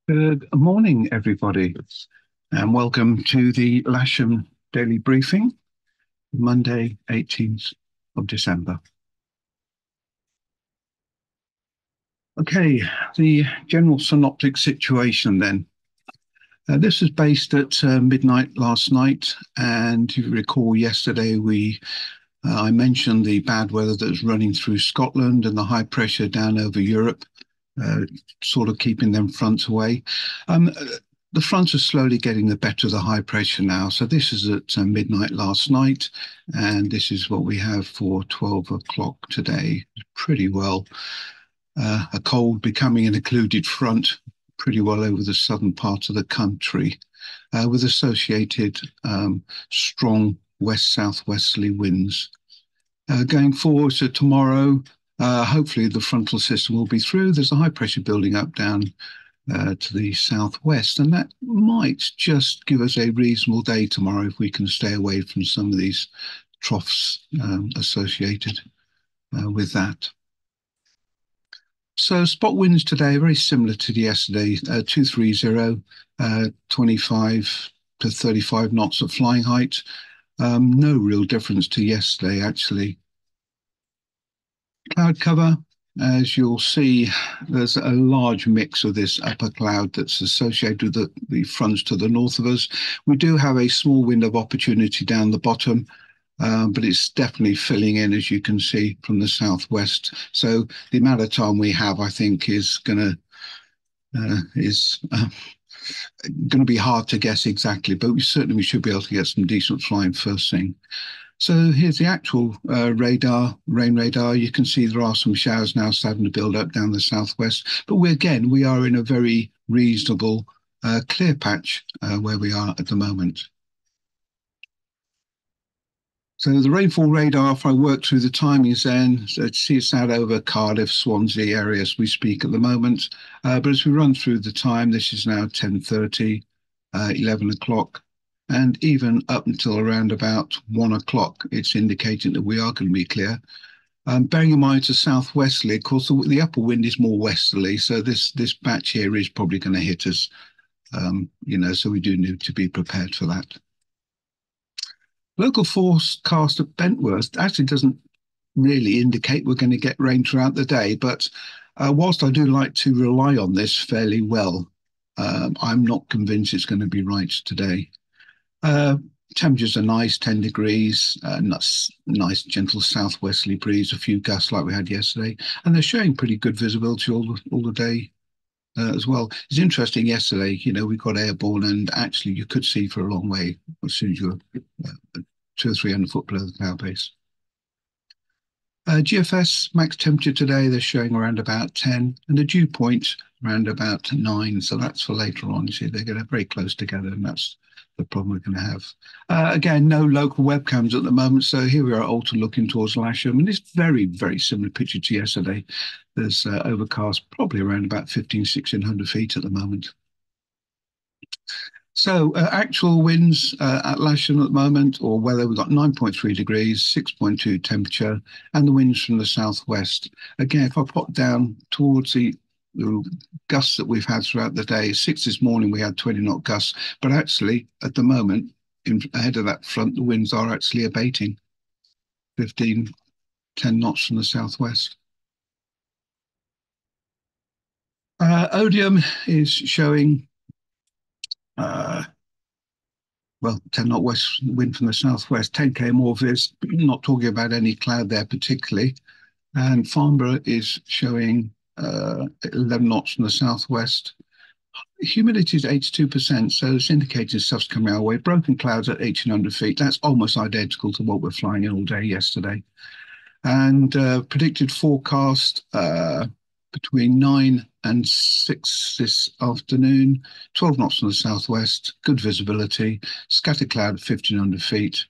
Good morning, everybody, and welcome to the Lasham Daily Briefing, Monday, 18th of December. Okay, the general synoptic situation then. This was based at midnight last night, and you recall yesterday I mentioned the bad weather that was running through Scotland and the high pressure down over Europe, uh, sort of keeping them fronts away. Um, the fronts are slowly getting the better of the high pressure now. So this is at midnight last night, and this is what we have for 12 o'clock today. Pretty well. A cold becoming an occluded front pretty well over the southern part of the country, with associated strong west-southwesterly winds. Going forward to tomorrow, hopefully the frontal system will be through. There's a high pressure building up down to the southwest, and that might just give us a reasonable day tomorrow if we can stay away from some of these troughs associated with that. So spot winds today are very similar to the yesterday, 230, 25 to 35 knots of flying height. No real difference to yesterday, actually. Cloud cover, as you'll see, there's a large mix of this upper cloud that's associated with the fronts to the north of us. We do have a small window of opportunity down the bottom, but it's definitely filling in, as you can see, from the southwest. So the amount of time we have, I think, is going to be hard to guess exactly, but we should be able to get some decent flying first thing. So here's the actual rain radar. You can see there are some showers now starting to build up down the southwest, but we are in a very reasonable clear patch where we are at the moment. So the rainfall radar, if I work through the timings then, so see it's out over Cardiff, Swansea areas we speak at the moment. But as we run through the time, this is now 10:30, 11 o'clock, and even up until around about 1 o'clock, it's indicating that we are going to be clear. Bearing in mind it's a southwesterly, of course, the upper wind is more westerly, so this patch here is probably going to hit us, so we do need to be prepared for that. Local forecast at Bentworth actually doesn't really indicate we're going to get rain throughout the day, but whilst I do like to rely on this fairly well, I'm not convinced it's going to be right today. Temperatures are nice, 10 degrees, nice gentle southwesterly breeze, a few gusts like we had yesterday, and they're showing pretty good visibility all the day as well. It's interesting yesterday, we got airborne and actually you could see for a long way as soon as you're 200 or 300 foot below the cloud base. GFS max temperature today, they're showing around about 10 and the dew point around about 9. So that's for later on. You see, they're going to very close together and that's the problem we're going to have. Again, no local webcams at the moment. So here we are at Alton looking towards Lasham, and it's very, very similar picture to yesterday. There's overcast probably around about 1600 feet at the moment. So actual winds at Lasham at the moment, or weather, we've got 9.3 degrees, 6.2 temperature, and the winds from the southwest. Again, if I pop down towards the gusts that we've had throughout the day, 6 this morning we had 20 knot gusts, but actually at the moment, ahead of that front, the winds are actually abating, 15, 10 knots from the southwest. Odium is showing 10 knot west wind from the southwest, 10k more vis, not talking about any cloud there particularly. And Farnborough is showing 11 knots from the southwest. Humidity is 82%, so it's indicating stuff's coming our way. Broken clouds at 1800 feet. That's almost identical to what we're flying in all day yesterday. And predicted forecast between 9 and 6 this afternoon, 12 knots from the southwest, good visibility, scattered cloud at 1500 feet,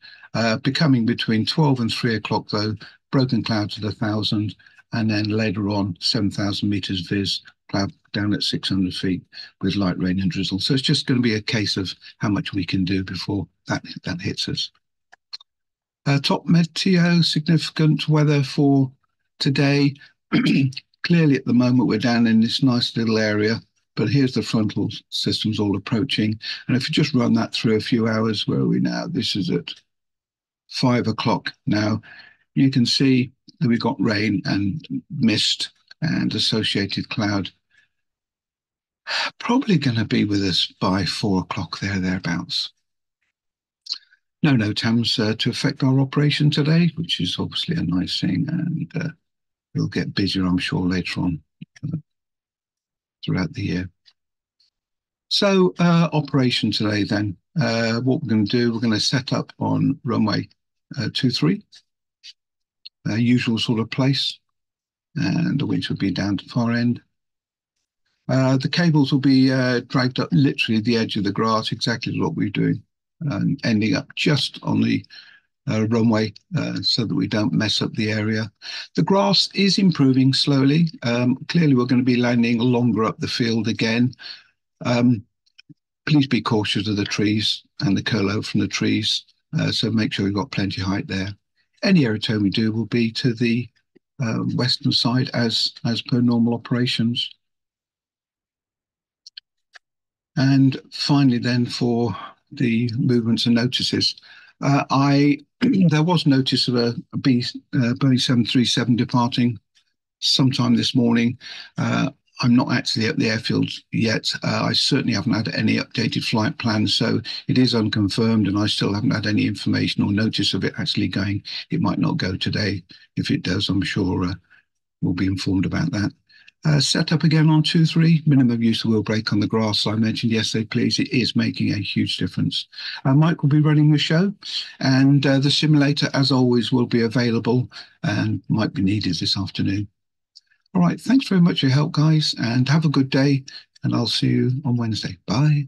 becoming between 12 and 3 o'clock though, broken clouds at 1000, and then later on 7,000 meters vis, cloud down at 600 feet with light rain and drizzle. So it's just going to be a case of how much we can do before that hits us. Top meteo, significant weather for today. Clearly at the moment we're down in this nice little area But here's the frontal systems all approaching. And if you just run that through a few hours, where are we now? This is at 5 o'clock now. You can see that we've got rain and mist and associated cloud. Probably going to be with us by 4 o'clock thereabouts. No TAMs to affect our operation today, which is obviously a nice thing, and it'll get busier, I'm sure, later on throughout the year. So operation today then. What we're going to do, we're going to set up on runway 23, usual sort of place, and the winch will be down to far end. The cables will be dragged up literally the edge of the grass, exactly what we're doing, and ending up just on the runway so that we don't mess up the area. The grass is improving slowly. Clearly, we're going to be landing longer up the field again. Please be cautious of the trees and the curl from the trees, so make sure you've got plenty of height there. Any aerotone we do will be to the western side as per normal operations. And finally then, for the movements and notices, there was notice of a Boeing 737 departing sometime this morning. I'm not actually at the airfield yet. I certainly haven't had any updated flight plans, so it is unconfirmed, and I still haven't had any information or notice of it actually going. It might not go today. If it does, I'm sure we'll be informed about that. Set up again on 2-3, minimum use of wheel brake on the grass. I mentioned yesterday, please. It is making a huge difference. Mike will be running the show, and the simulator, as always, will be available and might be needed this afternoon. All right, thanks very much for your help, guys, and have a good day, and I'll see you on Wednesday. Bye.